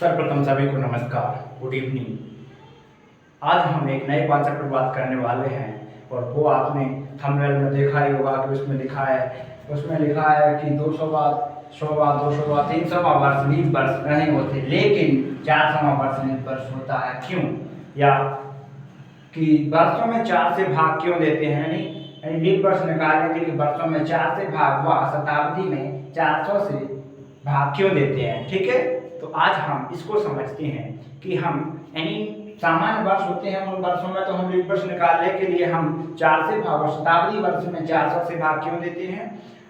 सर्वप्रथम सभी को नमस्कार, गुड इवनिंग। आज हम एक नए कॉन्सेप्ट पर बात करने वाले हैं और वो आपने थंबनेल में देखा ही होगा कि उसमें लिखा है कि 200 बार 100 बार 200 बार 300 वर्ष लीप वर्ष नहीं होते, लेकिन 400 वर्ष लीप वर्ष होता है। क्यों? या कि वर्षों में 4 से भाग क्यों देते हैं, यानी लीप वर्ष निकालने के लिए वर्षों में 4 से भाग व शताब्दी में 400 से भाग क्यों देते हैं। ठीक है, तो आज हम इसको समझते हैं कि हम यानी सामान्य वर्ष होते हैं उन वर्षों में तो हम लीप वर्ष निकालने के लिए हम 4 से भाग और शताब्दी वर्ष में 400 से भाग क्यों देते हैं,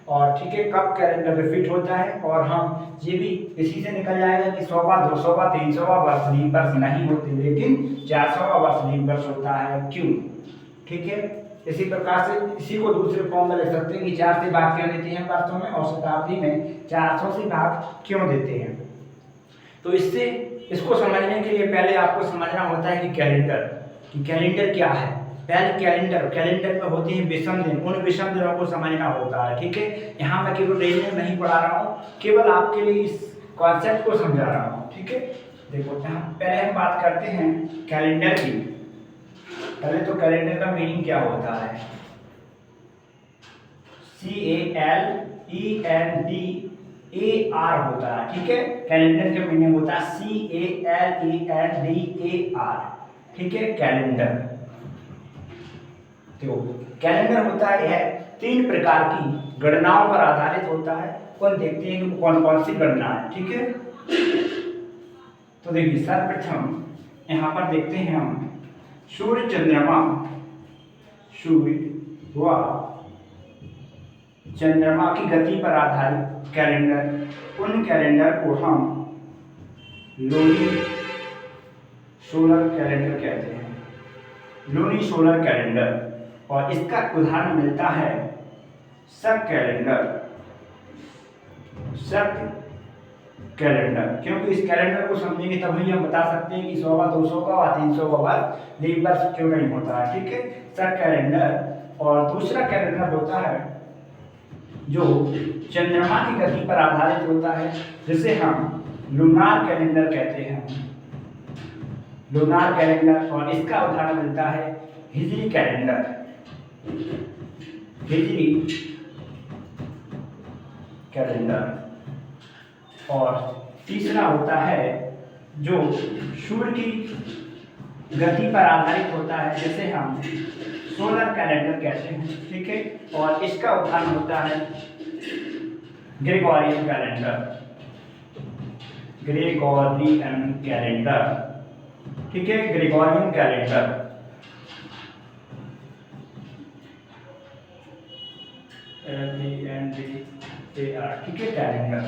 और ठीक है कब कैलेंडर रिपीट होता है, और हम ये भी इसी से निकल जाएगा कि 100 बार 200 बार 300 वर्ष लीप वर्ष नहीं होते, लेकिन 400 वर्ष लीप वर्ष होता है। क्यों? ठीक है, इसी प्रकार से इसी को दूसरे फॉर्म में लिख सकते हैं कि 4 से भाग क्यों देते हैं वर्षों में, और शताब्दी में 400 से भाग क्यों देते हैं। तो इसको समझने के लिए पहले आपको समझना होता है कि कैलेंडर क्या है। पहले कैलेंडर में होती है विषम दिन, उन विषम दिनों को समझना होता है। ठीक है, यहाँ मैं केवल रेंज नहीं पढ़ा रहा हूँ, केवल आपके लिए इस कॉन्सेप्ट को समझा रहा हूँ। ठीक है, देखो यहाँ पहले हम बात करते हैं कैलेंडर की। पहले तो कैलेंडर का मीनिंग क्या होता है। CALENDAR होता है। ठीक है, कैलेंडर का मीनिंग होता है CALENDAR। ठीक है, कैलेंडर। तो कैलेंडर होता है 3 प्रकार की गणनाओं पर आधारित होता है। कौन देखते हैं कि कौन कौन सी गणना है। ठीक है, तो देखिए सर्वप्रथम यहाँ पर देखते हैं हम सूर्य व चंद्रमा की गति पर आधारित कैलेंडर। उन कैलेंडर को हम लूनी सोलर कैलेंडर कहते हैं, लूनी सोलर कैलेंडर। और इसका उदाहरण मिलता है शक कैलेंडर, क्योंकि इस कैलेंडर को समझेंगे तभी हम बता सकते हैं कि 100 बार 200 का और 300 बार लीप वर्ष क्यों नहीं होता है। ठीक है, शक कैलेंडर। और दूसरा कैलेंडर होता है जो चंद्रमा की गति पर आधारित होता है, जिसे हम लूनार कैलेंडर कहते हैं, लूनार कैलेंडर। और इसका उदाहरण मिलता है हिजरी कैलेंडर, और तीसरा होता है जो सूर्य की गति पर आधारित होता है, जिसे हम सोलर कैलेंडर कहते हैं। ठीक है, और इसका उदाहरण होता है ग्रेगोरियन कैलेंडर। ठीक है, ग्रेगोरियन कैलेंडर। ठीक है, कैलेंडर।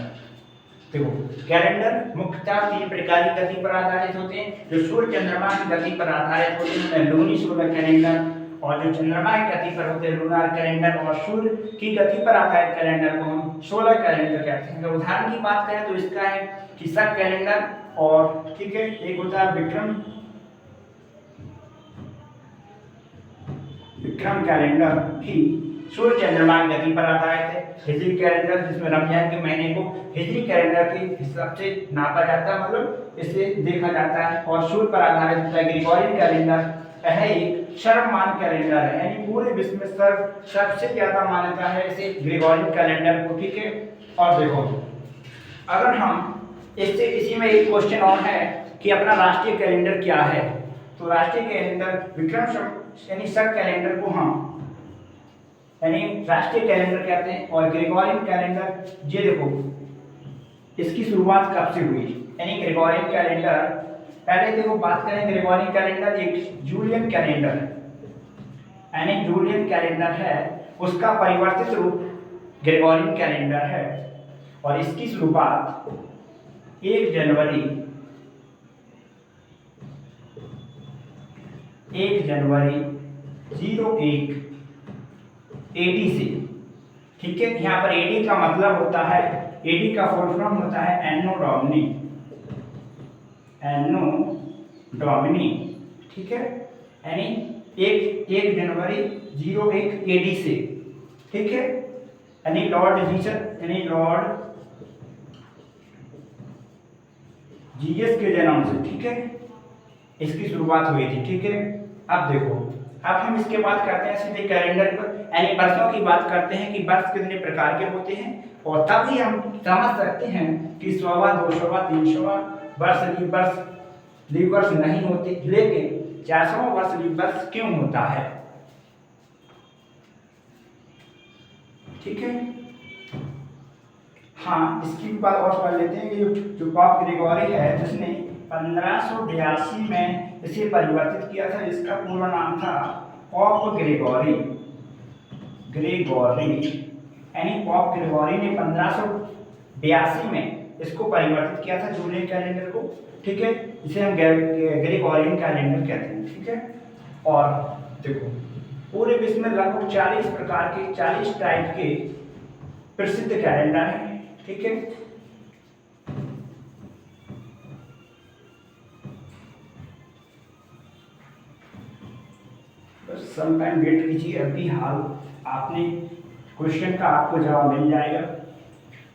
देखो कैलेंडर मुख्यतः 3 प्रकार की गति पर आधारित होते हैं। जो सूर्य चंद्रमा की गति पर आधारित होते हैं लूनी सोलर कैलेंडर, और जो चंद्रमा की गति पर होते हैं लूनार कैलेंडर, और सूर्य की गति पर आधारित कैलेंडर को हम सोलर कैलेंडर कहते हैं। अगर उदाहरण की बात करें तो इसका है कि शक कैलेंडर, और ठीक है एक होता है विक्रम कैलेंडर भी सूर्य चंद्रमा की गति पर आधारित है। हिजरी कैलेंडर जिसमें रमजान के महीने को हिजरी कैलेंडर के हिसाब से नापा जाता है, मतलब इसे देखा जाता है। और सूर्य पर आधारित होता है ग्रेगोरियन कैलेंडर। यह एक सर्वमान्य कैलेंडर है, यानी पूरे विश्व में सबसे ज्यादा मान्यता है इसे ग्रेगोरियन कैलेंडर को। ठीक है, और देखो अगर हम इसी में एक क्वेश्चन और है कि अपना राष्ट्रीय कैलेंडर क्या है, तो राष्ट्रीय कैलेंडर विक्रम यानी शक कैलेंडर को हम यानी राष्ट्रीय कैलेंडर कहते हैं। और ग्रेगोरियन कैलेंडर ये देखो इसकी शुरुआत कब से हुई, यानी ग्रेगोरियन कैलेंडर पहले देखो बात करें। ग्रेगोरियन कैलेंडर एक जूलियन कैलेंडर यानी जूलियन कैलेंडर है, उसका परिवर्तित रूप ग्रेगोरियन कैलेंडर है। और इसकी शुरुआत 1 जनवरी 01 AD से। ठीक है, यहाँ पर AD का मतलब होता है, AD का फुल फॉर्म होता है एनो डोमिनी। ठीक है, यानी 1 जनवरी 01 AD से। ठीक है, यानी लॉर्ड जीएस के जनम से, ठीक है, इसकी शुरुआत हुई थी, ठीक है। अब देखो, अब हम इसके बात करते हैं सीधे कैलेंडर पर, यानी वर्षों की बात करते हैं कि वर्ष कितने प्रकार के होते हैं, और तभी हम समझ सकते हैं कि 100वां, 200वां, 300वां वर्ष लीप वर्ष नहीं होते, लेकिन 400वां वर्ष लीप वर्ष क्यों होता है, ठीक है। हाँ, इसकी भी बात और समझ लेते हैं कि जो पाप ग्रेगोरी है, जिसने 1582 में इसे परिवर्तित किया था, इसका पूरा नाम था पॉप ग्रेगोरी। यानी पॉप ग्रेगोरी ने 1582 में इसको परिवर्तित किया था जूलियन कैलेंडर को, ठीक है, इसे हम ग्रेगोरियन कैलेंडर कहते हैं, ठीक है। और देखो, पूरे विश्व में लगभग 40 प्रकार के, 40 टाइप के प्रसिद्ध कैलेंडर हैं, ठीक है। बस सम टाइम वेट कीजिए, अभी हाल आपने क्वेश्चन का आपको जवाब मिल जाएगा,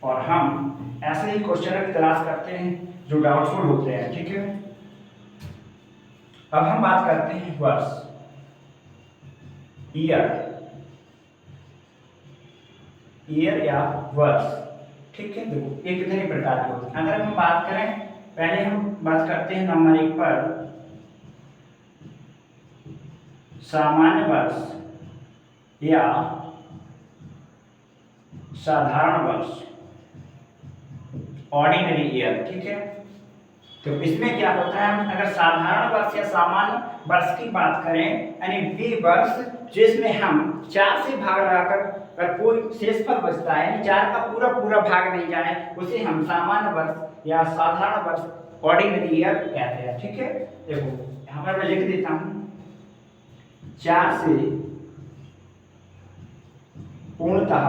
और हम ऐसे ही क्वेश्चन की तलाश करते हैं जो डाउटफुल होते हैं, ठीक है। अब हम बात करते हैं वर्ष, ईयर या वर्ष, ठीक है। देखो, ये कितने प्रकार के होते हैं। अगर हम बात करें, पहले हम बात करते हैं नंबर 1 पर सामान्य वर्ष या साधारण वर्ष, ऑर्डिनरी ईयर, ठीक है। तो इसमें क्या होता है, हम अगर साधारण वर्ष या सामान्य वर्ष की बात करें, यानी वे वर्ष जिसमें हम 4 से भाग लगाकर अगर कोई शेषफल बचता है, यानी 4 का पूरा भाग नहीं जाए, उसे हम सामान्य वर्ष या साधारण वर्ष, ऑर्डिनरी ईयर कहते हैं, ठीक है। देखो, यहाँ पर मैं लिख देता हूँ, 4 से पूर्णतः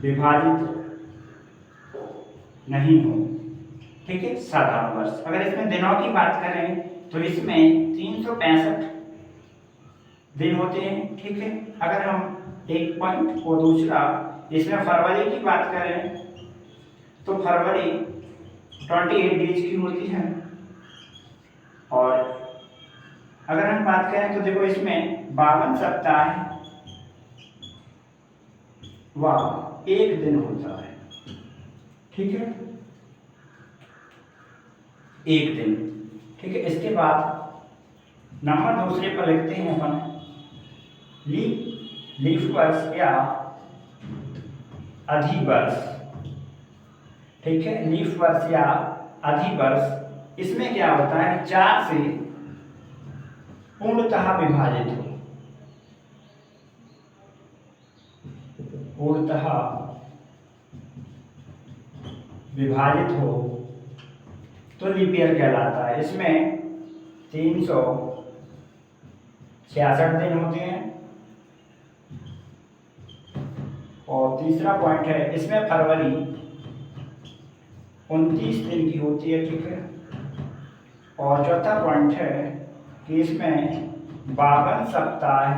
विभाजित नहीं हो, ठीक है, साधारण वर्ष। अगर इसमें दिनों की बात करें तो इसमें 365 दिन होते हैं, ठीक है। अगर हम एक पॉइंट और दूसरा, इसमें फरवरी की बात करें तो फरवरी 28 डेज की होती है, और अगर हम बात करें तो देखो, इसमें 52 सप्ताह व 1 दिन होता है, ठीक है, 1 दिन, ठीक है। इसके बाद नंबर दूसरे पर लिखते हैं अपन लीफ वर्ष या अधिवर्ष, ठीक है। लीफ वर्ष या अधिवर्ष, इसमें क्या होता है, 4 से पूर्णतः विभाजित हो, पूर्णतः विभाजित हो तो लीप ईयर कहलाता है। इसमें 366 दिन होते हैं, और तीसरा पॉइंट है, इसमें फरवरी 29 दिन की होती है, ठीक है। और चौथा पॉइंट है कि इसमें 52 सप्ताह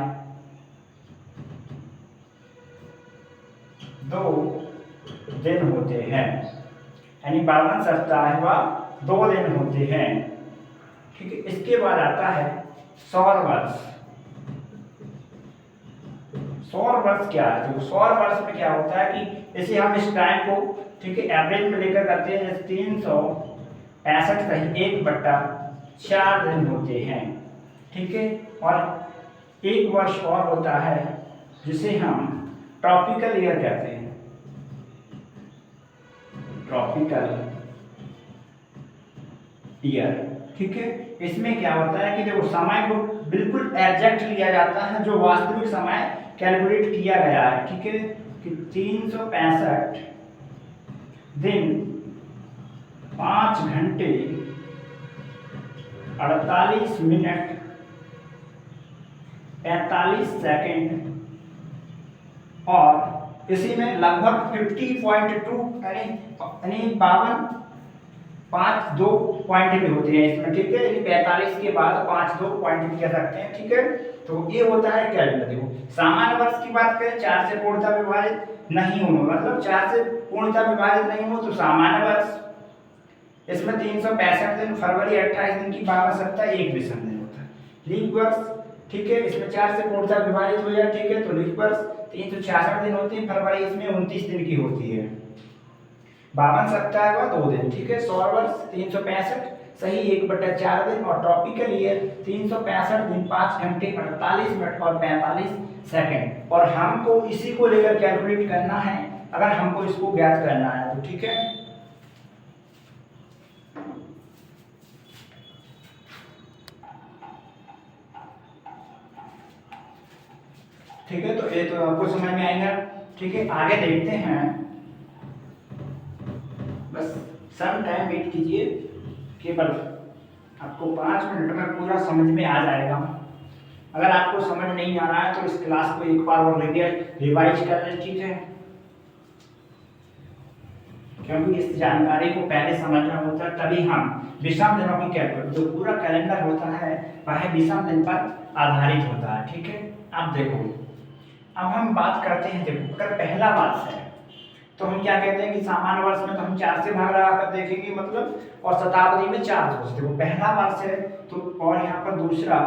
2 दिन होते हैं, यानी 52 सप्ताह व 2 दिन होते हैं, ठीक है। इसके बाद आता है सौर वर्ष। सौर वर्ष क्या है, तो सौर वर्ष में क्या होता है कि इसे हम इस टाइम को, ठीक है, एवरेज में लेकर करते हैं, जैसे 365 सही 1/4 दिन होते हैं, ठीक है। और एक वर्ष और होता है जिसे हम ट्रॉपिकल ईयर कहते हैं, ट्रॉपिकल ईयर, ठीक है। इसमें क्या होता है कि देखो, समय को बिल्कुल एग्जैक्ट लिया जाता है, जो वास्तविक समय कैलकुलेट किया गया है, ठीक है, कि 365 दिन 5 घंटे 48 मिनट 45 सेकंड, और इसी में लगभग 50.2 यानी 52 5 2 पॉइंट भी होते हैं इसमें, ठीक है। यानी 45 के बाद 5 2 पॉइंट भी कह सकते हैं, ठीक है। तो ये होता है कैलेंडर। देखो सामान्य वर्ष की बात करें, 4 से पूर्णतः विभाजित नहीं होना, मतलब 4 से पूर्णतः विभाजित नहीं हो तो सामान्य वर्ष। इसमें 365 दिन, फरवरी 28 दिन की 12 सप्ताह, 1 विषम दिन होता है। लीप वर्ष, ठीक है, इसमें 4 से पूर्णतः विभाजित हो जाए, ठीक है। तो लीप वर्ष 366 दिन होती है, फरवरी इसमें 29 दिन की होती है। 52 सप्ताह का 2 दिन, ठीक है। सौर वर्ष 365 सही 1/4 दिन, और ट्रॉपिकल ईयर 365 दिन 5 घंटे 48 मिनट और 45 सेकंड। और हमको इसी को लेकर कैलकुलेट करना है, अगर हमको इसको ज्ञात करना है तो, ठीक है। ठीक है, तो ये तो आपको समझ में आएगा, ठीक है। आगे देखते हैं, बस सम टाइम वेट कीजिए, केवल आपको 5 मिनट में पूरा समझ में आ जाएगा। अगर आपको समझ नहीं आ रहा है तो इस क्लास को एक बार और रिवाइज कर लें, ठीक है, क्योंकि इस जानकारी को पहले समझना होता है, तभी हम विषम दिनों की कैलकुलेट, जो पूरा कैलेंडर होता है वह विषम दिन पर आधारित होता है, ठीक है। अब देखो, अब हम बात करते हैं, देखो अगर पहला वर्ष है तो हम क्या कहते हैं कि सामान्य वर्ष में तो हम 4 से भाग लगा कर देखेंगे, मतलब, और शताब्दी में 4 सोचते हो। पहला वर्ष है तो, और यहाँ पर दूसरा,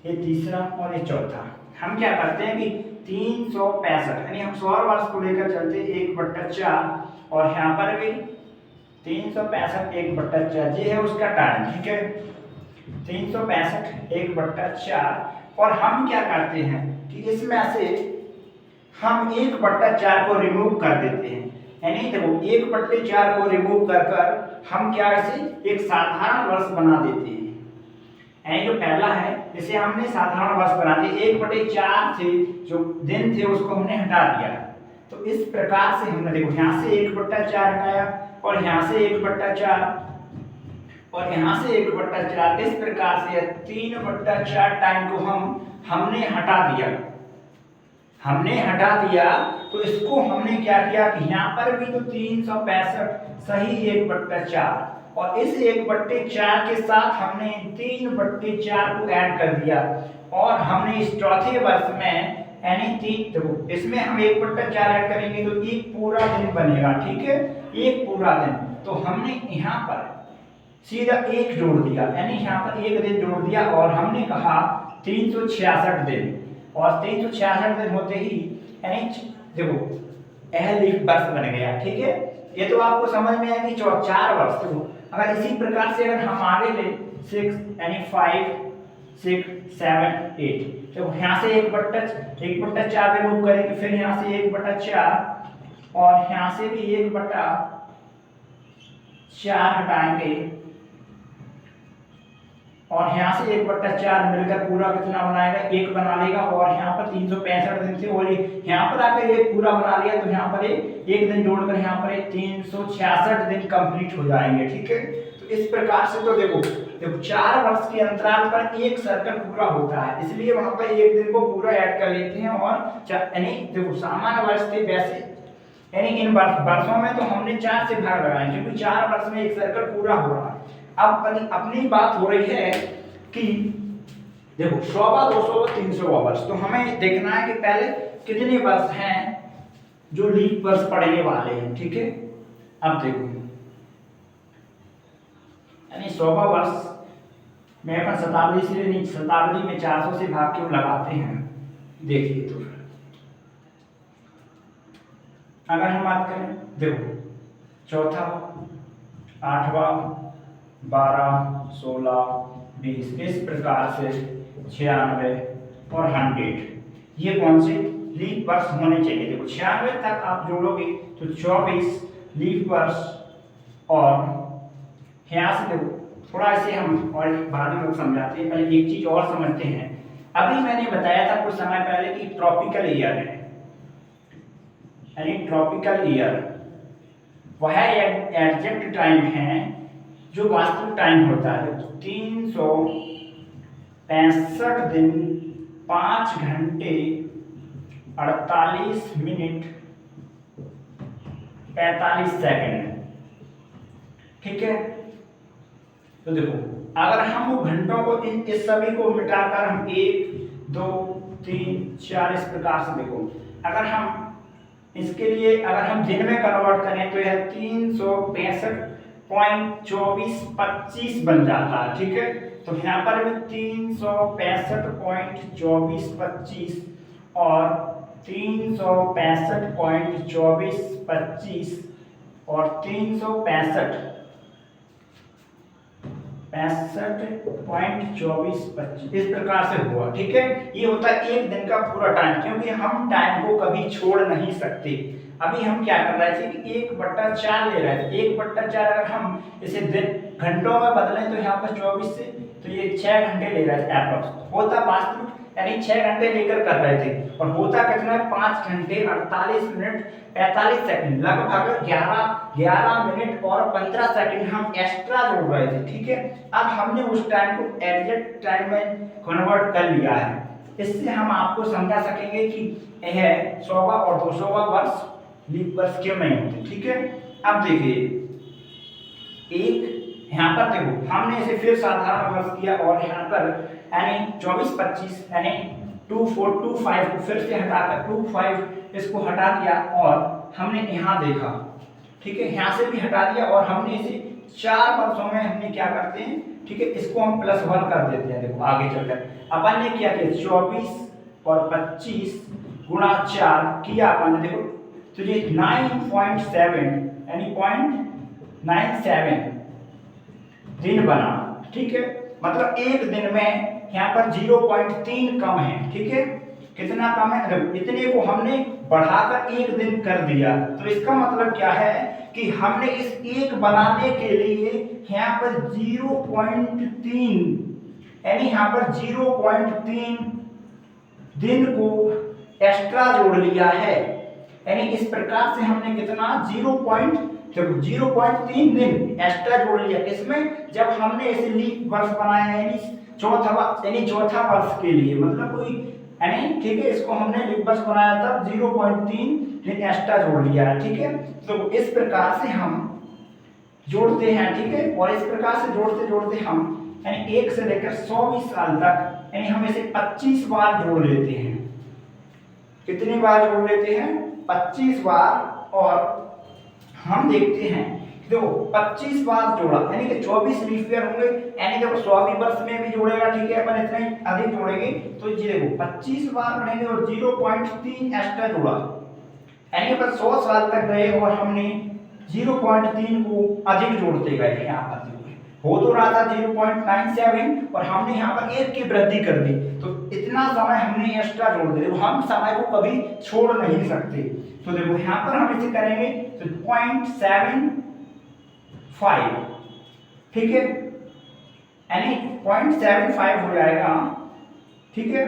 ये तीसरा और ये चौथा। हम क्या करते हैं कि 365, यानी हम सौर वर्ष को लेकर चलते 1/4, और यहाँ पर भी 365 1/4, ये है उसका टाइम, ठीक है। 365 1/4, और हम क्या करते हैं कि इसमें से हम 1/4 को रिमूव कर देते हैं, यानी देखो 1/4 को रिमूव कर कर हम क्या इसे एक साधारण वर्ष बना देते हैं। यानी जो पहला है इसे हमने साधारण वर्ष बना दिया, 1/4 से जो दिन थे उसको हमने हटा दिया। तो इस प्रकार से हमने देखो यहाँ से 1/4 हटाया, और यहाँ से 1/4, और यहाँ से 1/4, इस प्रकार से 3/4 टाइम को हमने हटा दिया। तो इसको हमने क्या किया कि यहाँ पर भी तो 365 सही 1/4, और इस 1/4 के साथ हमने 3/4 को ऐड कर दिया, और हमने इस चौथे वर्ष में यानी 3, देखो इसमें हम 1/4 ऐड करेंगे तो एक पूरा दिन बनेगा, ठीक है, एक पूरा दिन। तो हमने यहाँ पर सीधा 1 जोड़ दिया, यानी यहाँ पर 1 दिन जोड़ दिया, और हमने कहा 366 दिन, और 366 दिन होते ही यानी देखो यह लीप वर्ष बन गया, ठीक है। ये तो आपको समझ में आया कि 4 वर्ष। तो अगर इसी प्रकार से अगर हम आगे ले 6 यानी 5 6 7 8, तो यहाँ से 1/4 रिमूव करेंगे, फिर यहाँ से 1/4, और यहाँ से भी 1/4 हटाएंगे, और यहाँ से 1/4 मिलकर पूरा कितना बनाएगा, 1 बना लेगा। और यहाँ पर 365 दिन थे, और यहाँ पर आकर 1 पूरा बना लिया, तो यहाँ पर 1 दिन जोड़कर यहाँ पर 366 दिन कंप्लीट हो जाएंगे, ठीक है। तो इस प्रकार से तो देखो 4 वर्ष के अंतराल पर एक सर्कल पूरा होता है, इसलिए वहां पर 1 दिन को पूरा ऐड कर लेते हैं। और यानी देखो सामान्य वर्ष थे, वैसे यानी इन वर्षों में तो हमने 4 से भाग लगाए, क्योंकि 4 वर्ष में एक सर्कल पूरा हो रहा है। अब अपनी बात हो रही है कि देखो 100वां 200वां 300वां वर्ष, तो हमें देखना है कि पहले कितने वर्ष हैं जो लीप वर्ष पड़ने वाले हैं, ठीक है। अब देखो यानी 100वां वर्ष में अपन शताब्दी से नहीं, शताब्दी में 400 से भाग क्यों लगाते हैं, देखिए। तो अगर हम बात करें, देखो चौथा, 8वां, 12 16 20, इस प्रकार से 96 और 100, ये कौन से लीप वर्ष होने चाहिए। देखो 96 तक आप जोड़ोगे तो 24 लीप वर्ष, और यहाँ से देखो थोड़ा इसे हम और बाद में समझाते हैं, पहले एक चीज और समझते हैं। अभी मैंने बताया था कुछ समय पहले कि ट्रॉपिकल ईयर है, यानी ट्रॉपिकल ईयर वह एग्जैक्ट टाइम है जो वास्तविक टाइम होता है। 365 दिन 5 घंटे 48 मिनट 45 सेकंड, ठीक है। तो देखो अगर हम वो घंटों को इस सभी को मिटाकर हम 1 2 3 4 इस प्रकार से देखो, अगर हम इसके लिए अगर हम दिन में कन्वर्ट करें तो यह 365.2425 बन जाता है। ठीक है, तो यहाँ पर भी 365.2425 और 365.2425 और 365.2425 इस प्रकार से हुआ। ठीक है, ये होता है एक दिन का पूरा टाइम, क्योंकि हम टाइम को कभी छोड़ नहीं सकते। अभी हम क्या कर रहे थे कि 1/4 ले रहे थे। 1/4 अगर हम इसे दिन घंटों में बदलें तो यहाँ पर 24 से तो ये 6 घंटे ले रहे थे एप्रोक्स, होता वास्तविक यानी 6 घंटे लेकर कर रहे थे, और होता कितना है 5 घंटे 48 मिनट 45 सेकंड, लगभग 11 मिनट और 15 सेकंड हम एक्स्ट्रा जोड़ रहे थे। ठीक है, अब हमने उस टाइम को एग्जैक्ट टाइम में कन्वर्ट कर लिया है। इससे हम आपको समझा सकेंगे कि यह 100वां और 200वां वर्ष लीप वर्ष क्यों नहीं होते। ठीक है, अब देखिए एक यहाँ पर देखो हमने इसे फिर साधारण वर्ष किया और यहाँ पर यानी 24-25 यानी 2425 को फिर से हटाकर 25 इसको हटा दिया और हमने यहाँ देखा। ठीक है, यहाँ से भी हटा दिया और हमने इसे 4 वर्षों में हमने क्या करते हैं, ठीक है, इसको हम +1 कर देते हैं। देखो आगे चलकर अपन ने क्या किया 24 और 25 गुणा 4 किया अपन ने, देखो तो ये 9.7 यानी 0.97 दिन बना। ठीक है, मतलब एक दिन में यहाँ पर 0.3 कम है। ठीक है, कितना कम है, इतने को हमने बढ़ाकर एक दिन कर दिया। तो इसका मतलब क्या है कि हमने इस एक बनाने के लिए यहाँ पर 0.3 यानी यहाँ पर 0.3 दिन को एक्स्ट्रा जोड़ लिया है। यानी इस प्रकार से हमने कितना 0.3 दिन एक्स्ट्रा जोड़ लिया, किसमें, जब हमने इसे लीप वर्ष बनाया यानी चौथा वर्ष के लिए, मतलब कोई यानी ठीक है, इसको हमने लीप वर्ष बनाया तब 0.3 दिन एक्स्ट्रा जोड़ लिया है। ठीक है, तो इस प्रकार से हम जोड़ते हैं। ठीक है, और इस प्रकार से जोड़ते जोड़ते हम यानी 1 से लेकर 120 साल तक यानी हम इसे 25 बार जोड़ लेते हैं। कितनी बार जोड़ लेते हैं 25 बार, और हम देखते हैं देखो 25 बार जोड़ा यानी कि 24 लीप ईयर होंगे, यानी देखो 100वीं वर्ष में भी जोड़ेगा। ठीक है, अपन इतना ही अधिक जोड़ेंगे तो ये देखो 25 बार बनेंगे और 0.3 एक्स्ट्रा जोड़ा, यानी अपन 100 साल तक गए और हमने 0.3 को अधिक जोड़ते गए। यहाँ पर हो तो रहा था 0.97 और हमने यहाँ पर 1 की वृद्धि कर दी, तो इतना समय हमने एक्स्ट्रा जोड़ दिया। हम समय को कभी छोड़ नहीं सकते। तो देखो यहाँ पर हम इसे करेंगे तो 0.75, ठीक है, यानी 0.75 हो जाएगा। ठीक है,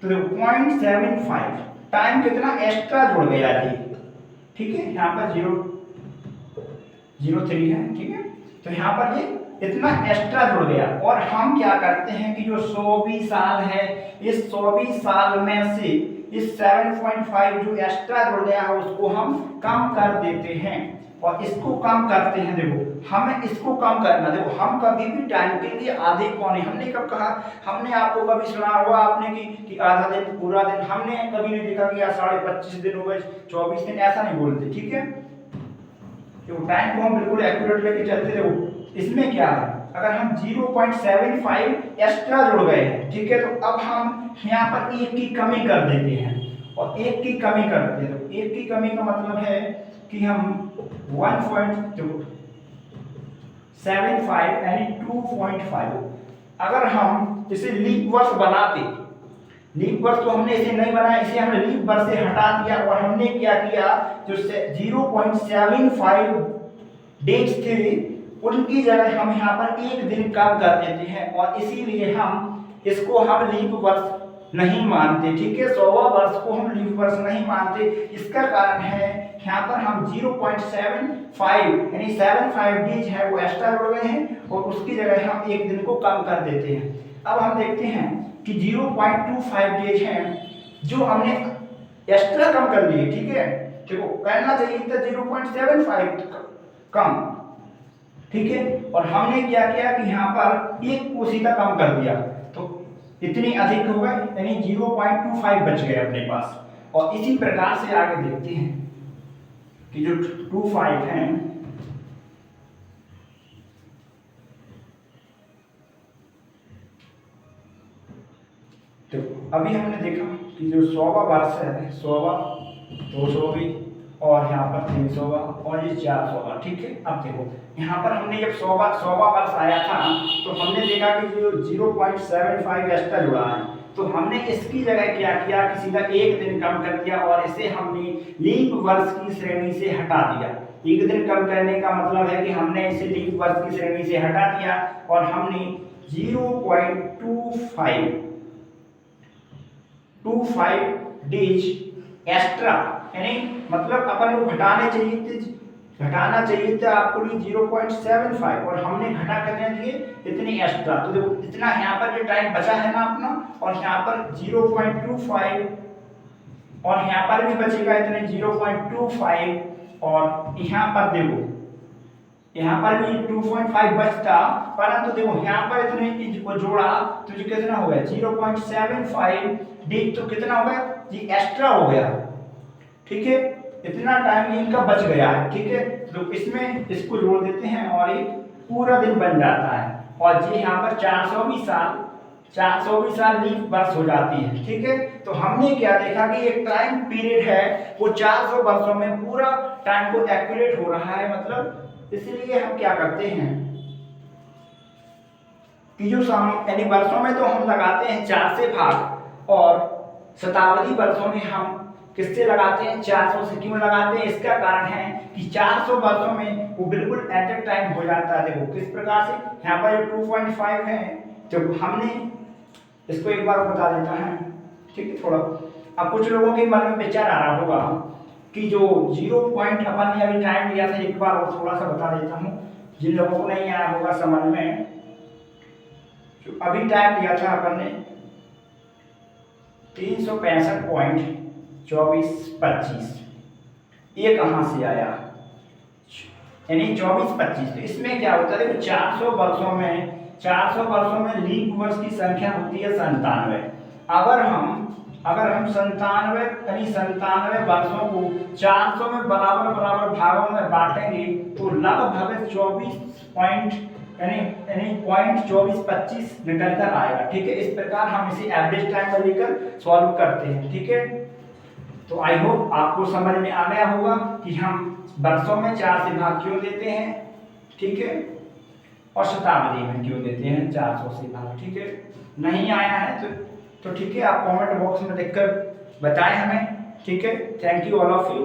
तो देखो 0.75 टाइम कितना एक्स्ट्रा जुड़ गया जी। ठीक है, यहाँ पर 0.03 है। ठीक है, तो यहाँ पर ये इतना एक्स्ट्रा जुड़ गया, और हम क्या करते हैं कि जो 100वीं साल है, इस 100वीं साल में से इस 7.5 जो एक्स्ट्रा जुड़ गया है उसको हम कम कर देते हैं, और इसको कम करते हैं। देखो हमें इसको कम करना, देखो हम कभी भी टाइम के लिए आधे पौने, हमने कब कहा, हमने आपको कभी सुना होगा आपने कि आधा दिन पूरा दिन, हमने कभी नहीं देखा कि 25.5 दिन हो गए 24 दिन, ऐसा नहीं बोलते। ठीक है, तो टाइम को हम बिल्कुल एक्यूरेट लेके चलते रहो। इसमें क्या है, अगर हम 0.75 एक्स्ट्रा जुड़ गए हैं, ठीक है, तो अब हम यहाँ पर 1 की कमी कर देते हैं, और 1 की कमी करते हैं। तो 1 की कमी का मतलब है कि हम 1.75 यानी 2.5, अगर हम इसे लीप वर्ष बनाते, लीप वर्ष तो हमने इसे नहीं बनाया, इसे हमने लीप वर्ष से हटा दिया, और हमने क्या किया, जो 0.75 डेज थे उनकी जगह हम यहाँ पर 1 दिन कम कर देते हैं, और इसीलिए हम इसको हम लीप वर्ष नहीं मानते। ठीक है, 100वां वर्ष को हम लीप वर्ष नहीं मानते। इसका कारण है यहाँ पर हम 0.75 यानी 75 डेज है वो एक्स्ट्रा जोड़ गए हैं, और उसकी जगह हम 1 दिन को कम कर देते हैं। अब हम देखते हैं कि 0.25 डेज हैं जो हमने एक्स्ट्रा कम कर लिए। ठीक है, देखो कहना चाहिए था 0.75 कम, ठीक है। और हमने क्या किया कि यहाँ पर एक कोशिका कम कर दिया, तो इतनी अधिक हो गए, यानी 0.25 बच गए अपने पास। और इसी प्रकार से आगे देखते हैं कि जो 25 है, तो अभी हमने देखा कि जो 100वां वर्ष है, 100वां, 200वीं, और यहाँ पर 300वां और ये 400वां, ठीक है। अब देखो यहाँ पर हमने जब 100वां वर्ष आया था तो हमने देखा कि जो 0.75 एक्स्ट्रा जुड़ा है, तो हमने इसकी जगह क्या किया कि सीधा एक दिन कम कर दिया और इसे हमने लीप वर्ष की श्रेणी से हटा दिया। एक दिन कम करने का मतलब है कि हमने इसे लीप वर्ष की श्रेणी से हटा दिया और हमने 0.25 डेज एक्स्ट्रा, यानी मतलब अपन को घटाना चाहिए था आपको 0.75 और हमने घटा करने दिए इतनी एक्स्ट्रा। तो देखो इतना यहाँ पर जो टाइम बचा है ना अपना, और यहाँ पर 0.25 और यहाँ पर भी बचेगा इतने 0.25, और यहाँ पर देखो यहाँ पर भी 2.5 बचता, परंतु देखो यहाँ पर इतने को जोड़ा तो जो कितना हो गया 0.75 डी, तो कितना हो गया जी एक्स्ट्रा हो गया, ठीक है। इतना टाइम इनका बच गया है, ठीक है। तो इसमें इसको जोड़ देते हैं और एक पूरा दिन बन जाता है, और जी यहाँ पर 400वीं साल लीप वर्ष हो जाती है, ठीक है। तो हमने क्या देखा कि एक टाइम पीरियड है वो 400 वर्षों में पूरा टाइम को एक्यूरेट हो रहा है, मतलब इसलिए हम क्या करते हैं कि जो यानी वर्षों में तो हम लगाते हैं 4 से भाग, और शताब्दी वर्षों में हम किससे लगाते हैं 400 से। क्यों लगाते हैं, इसका कारण है कि 400 वर्षों में वो बिल्कुल एट ए टाइम हो जाता है। देखो किस प्रकार से, यहाँ पर 2.5 है, जब हमने इसको एक बार बता देता है, ठीक है। थोड़ा अब कुछ लोगों के मन में विचार आ रहा होगा कि जो 0 पॉइंट अपन ने अभी टाइम लिया था, एक बार और थोड़ा सा बता देता हूँ जिन लोगों को नहीं आया होगा समझ में। जो अभी टाइम लिया था अपन ने 365.2425, ये कहाँ से आया, यानी 24-25। तो इसमें क्या होता है, देखो 400 वर्षों में लीप वर्ष की संख्या होती है 97। अगर हम 97 वर्षों को 400 में बराबर भागों में बांटेंगे तो लगभग 24.25 निकल कर आएगा, ठीक है। इस प्रकार हम इसे एवरेज टाइम में लेकर सॉल्व करते हैं, ठीक है। तो आई होप आपको समझ में आ गया होगा कि हम वर्षों में 4 से भाग क्यों देते हैं, ठीक है, और शताब्दी में क्यों देते हैं 400 से भाग, ठीक है। नहीं आया है तो ठीक है, आप कमेंट बॉक्स में लिखकर बताएं हमें, ठीक है। Thank you all of you.